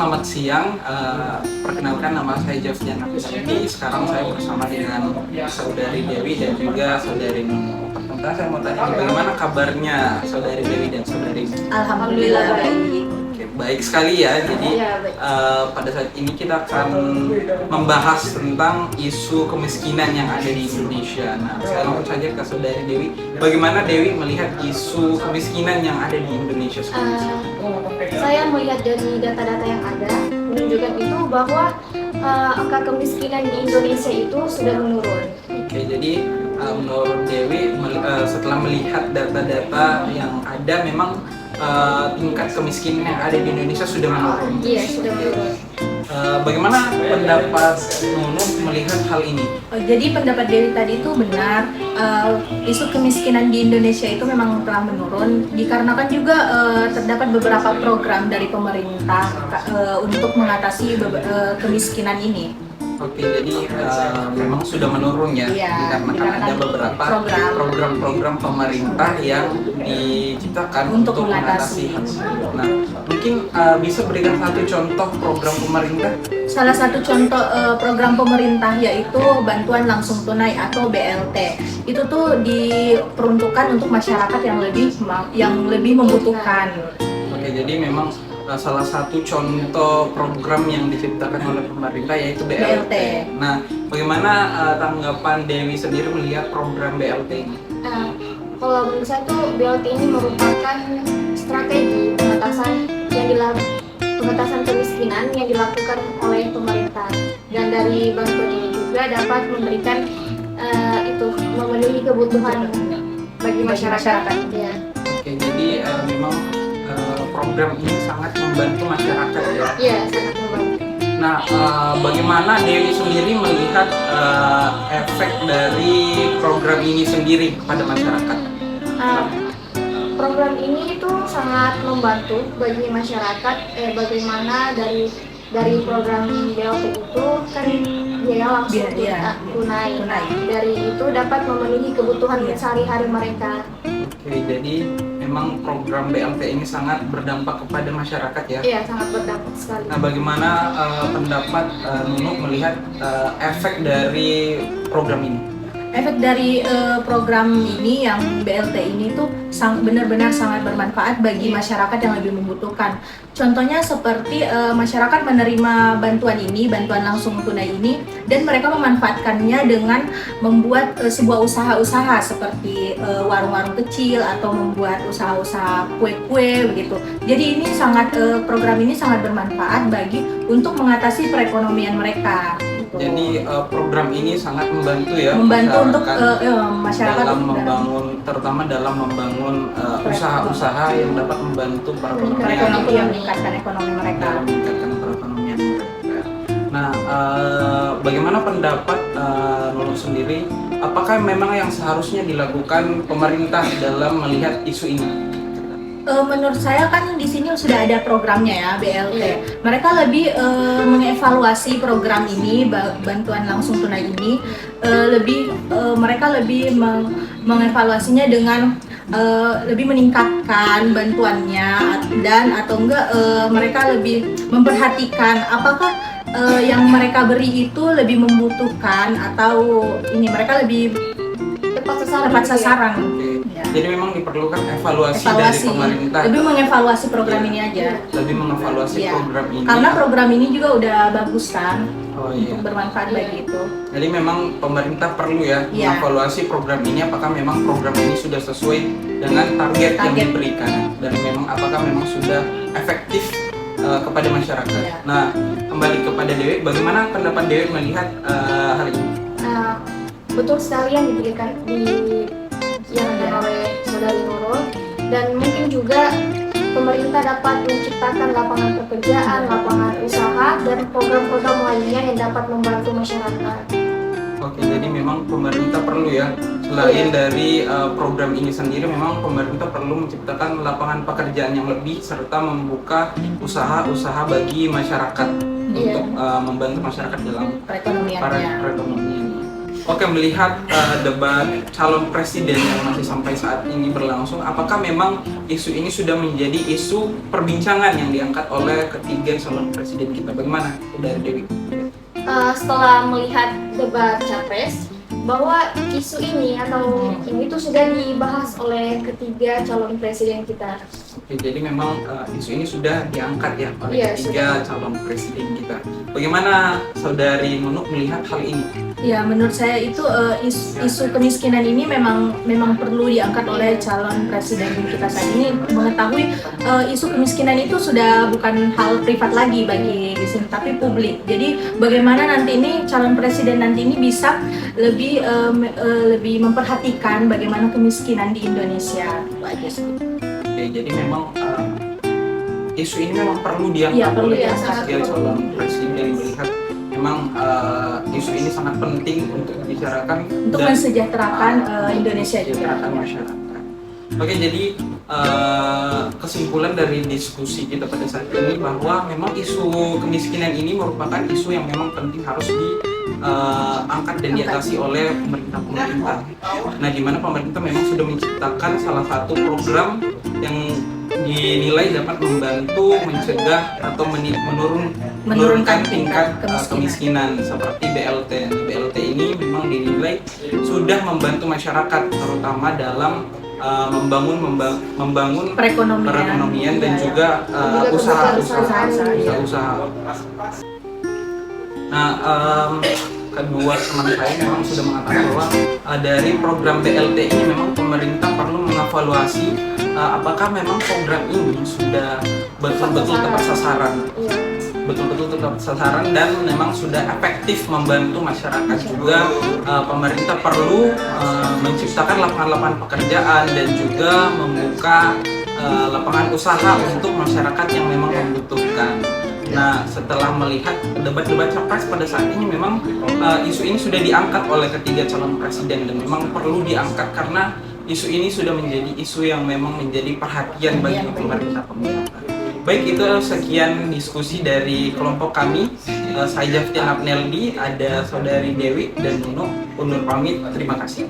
selamat siang. Perkenalkan, nama saya Jafrian Afisandi. Sekarang saya bersama dengan saudari Dewi dan juga saudari Nunu. Pertama saya mau tanya, bagaimana kabarnya saudari Dewi dan saudari Nunu? Alhamdulillah baik. Oke, baik sekali ya. Jadi pada saat ini kita akan membahas tentang isu kemiskinan yang ada di Indonesia. Nah, saya langsung saja ke saudari Dewi. Bagaimana Dewi melihat isu kemiskinan yang ada di Indonesia sekarang? Saya melihat dari data-data yang ada menunjukkan itu bahwa angka kemiskinan di Indonesia itu sudah menurun. Oke, jadi menurut Dewi setelah melihat data-data yang ada, memang tingkat kemiskinan yang ada di Indonesia sudah menurun. Iya, sudah menurun. Bagaimana pendapat Nunu melihat hal ini? Jadi pendapat Dewi tadi itu benar, isu kemiskinan di Indonesia itu memang telah menurun dikarenakan juga terdapat beberapa program dari pemerintah untuk mengatasi kemiskinan ini. Oke, jadi memang sudah menurun ya, Iya, dikarenakan ada beberapa program-program pemerintah yang diciptakan untuk mengatasi hal tersebut. Nah, mungkin bisa berikan satu contoh program pemerintah? Salah satu contoh program pemerintah yaitu bantuan langsung tunai atau BLT. Itu tuh diperuntukkan untuk masyarakat yang lebih membutuhkan. Oke, jadi memang salah satu contoh program yang diciptakan oleh pemerintah yaitu BLT. Nah, bagaimana tanggapan Dewi sendiri melihat program BLT ini? Kalau menurut saya tuh BLT ini merupakan strategi pengentasan kemiskinan yang dilakukan oleh pemerintah, dan dari bantuan ini juga dapat memberikan memenuhi kebutuhan bagi masyarakat. Ya. Oke, jadi memang program ini sangat membantu masyarakat ya? Iya, sangat membantu. Nah, bagaimana Dewi sendiri melihat efek dari program ini sendiri kepada masyarakat? Program ini itu sangat membantu bagi masyarakat. Bagaimana dari program BLT itu kan biaya langsung tunai. Dari itu dapat memenuhi kebutuhan sehari-hari mereka. Oke, jadi memang program BLT ini sangat berdampak kepada masyarakat ya? Iya, sangat berdampak sekali. Nah, bagaimana pendapat Nunu melihat efek dari program ini? Efek dari program ini yang BLT ini tuh benar-benar sangat bermanfaat bagi masyarakat yang lebih membutuhkan. Contohnya seperti masyarakat menerima bantuan langsung tunai ini, dan mereka memanfaatkannya dengan membuat sebuah usaha-usaha seperti warung-warung kecil atau membuat usaha-usaha kue-kue begitu. Jadi ini program ini sangat bermanfaat untuk mengatasi perekonomian mereka. Jadi program ini sangat membantu ya masyarakat terutama dalam membangun usaha-usaha yang dapat membantu meningkatkan ekonomi mereka. Nah, bagaimana pendapat Nunu sendiri? Apakah memang yang seharusnya dilakukan pemerintah dalam melihat isu ini? Menurut saya kan di sini sudah ada programnya ya, BLT. Mereka lebih mengevaluasi program ini, bantuan langsung tunai ini, mereka lebih mengevaluasinya dengan lebih meningkatkan bantuannya, dan atau enggak mereka lebih memperhatikan apakah yang mereka beri itu lebih membutuhkan atau ini mereka lebih tepat sasaran. Jadi memang diperlukan evaluasi dari pemerintah. Lebih mengevaluasi program ini aja. Lebih mengevaluasi program ini. Karena program ini juga udah bagus kan, untuk bermanfaat bagi itu. Jadi memang pemerintah perlu mengevaluasi program ini, apakah memang program ini sudah sesuai dengan target yang diberikan, dan memang apakah memang sudah efektif kepada masyarakat. Nah, kembali kepada Dewi, bagaimana pendapat Dewi melihat hal ini? Betul sekali yang diberikan oleh saudari Nurul, dan mungkin juga pemerintah dapat menciptakan lapangan pekerjaan, lapangan usaha, dan program-program lainnya yang dapat membantu masyarakat. Oke, jadi memang pemerintah perlu selain dari program ini sendiri, memang pemerintah perlu menciptakan lapangan pekerjaan yang lebih serta membuka usaha-usaha bagi masyarakat untuk membantu masyarakat dalam perekonomian. Oke, melihat debat calon presiden yang masih sampai saat ini berlangsung, apakah memang isu ini sudah menjadi isu perbincangan yang diangkat oleh ketiga calon presiden kita? Bagaimana dari Dewi? Setelah melihat debat capres, bahwa isu ini atau ini tuh sudah dibahas oleh ketiga calon presiden kita. Oke, jadi memang isu ini sudah diangkat ya oleh ketiga calon presiden kita. Bagaimana Saudari Nunuk melihat hal ini? Ya, menurut saya itu isu kemiskinan ini memang perlu diangkat oleh calon presiden kita saat ini. Mengetahui isu kemiskinan itu sudah bukan hal privat lagi bagi di sini, tapi publik. Jadi bagaimana nanti ini calon presiden nanti ini bisa lebih memperhatikan bagaimana kemiskinan di Indonesia. Itu aja sih. Oke, jadi memang isu ini memang perlu diangkat oleh ketiga calon presiden, melihat memang isu ini sangat penting untuk dibicarakan untuk dan mensejahterakan Indonesia juga. Masyarakat. Oke, jadi kesimpulan dari diskusi kita pada saat ini bahwa memang isu kemiskinan ini merupakan isu yang memang penting harus diangkat dan diatasi oleh pemerintah. Nah, di mana pemerintah memang sudah menciptakan salah satu program yang dinilai dapat membantu mencegah atau menurunkan tingkat kemiskinan seperti BLT. BLT ini memang dinilai sudah membantu masyarakat terutama dalam membangun perekonomian dan juga usaha. Nah, kedua teman saya memang sudah mengatakan bahwa dari program BLT ini memang pemerintah perlu mengevaluasi apakah memang program ini sudah betul-betul tepat sasaran dan memang sudah efektif membantu masyarakat. Juga pemerintah perlu menciptakan lapangan-lapangan pekerjaan dan juga membuka lapangan usaha untuk masyarakat yang memang membutuhkan. Nah, setelah melihat debat-debat capres pada saat ini, memang isu ini sudah diangkat oleh ketiga calon presiden dan memang perlu diangkat karena isu ini sudah menjadi isu yang memang menjadi perhatian bagi pemerintah. Baik, itu sekian diskusi dari kelompok kami. Saya Jaftian Abneldi, ada Saudari Dewi dan Nunuk. Undur pamit, terima kasih.